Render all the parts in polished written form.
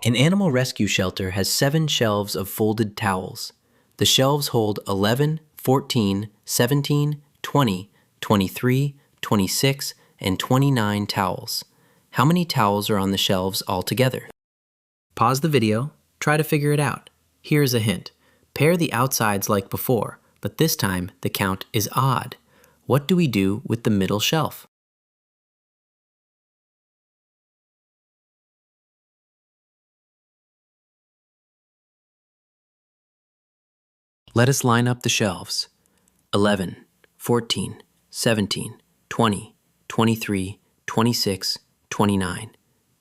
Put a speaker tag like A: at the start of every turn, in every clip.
A: An animal rescue shelter has 7 shelves of folded towels. The shelves hold 11, 14, 17, 20, 23, 26, and 29 towels. How many towels are on the shelves altogether? Pause the video, try to figure it out. Here's a hint. Pair the outsides like before, but this time the count is odd. What do we do with the middle shelf? Let us line up the shelves. 11, 14, 17, 20, 23, 26, 29.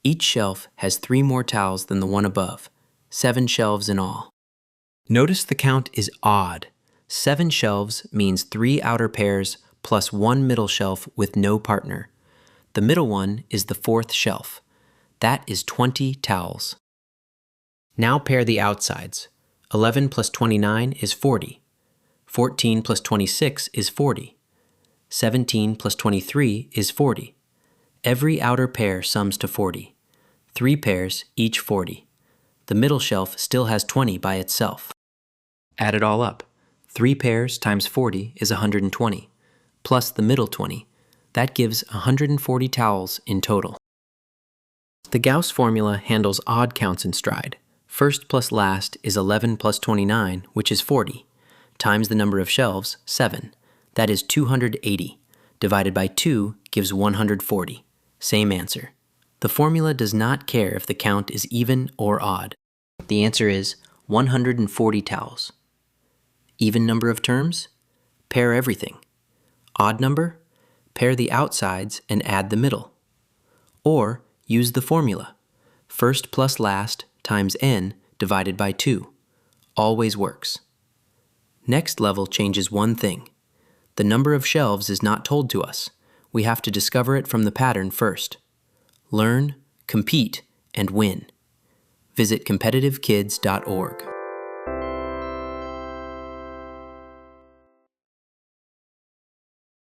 A: Each shelf has 3 more towels than the one above, 7 shelves in all. Notice the count is odd. 7 shelves means 3 outer pairs plus 1 middle shelf with no partner. The middle one is the 4th shelf. That is 20 towels. Now pair the outsides. 11 plus 29 is 40. 14 plus 26 is 40. 17 plus 23 is 40. Every outer pair sums to 40. 3 pairs, each 40. The middle shelf still has 20 by itself. Add it all up. 3 pairs times 40 is 120, plus the middle 20. That gives 140 towels in total. The Gauss formula handles odd counts in stride. First plus last is 11 plus 29, which is 40, times the number of shelves, 7. That is 280. Divided by 2 gives 140. Same answer. The formula does not care if the count is even or odd. The answer is 140 towels. Even number of terms? Pair everything. Odd number? Pair the outsides and add the middle. Or use the formula. First plus last times n divided by 2. Always works. Next level changes one thing. The number of shelves is not told to us. We have to discover it from the pattern first. Learn, compete, and win. Visit competitivekids.org.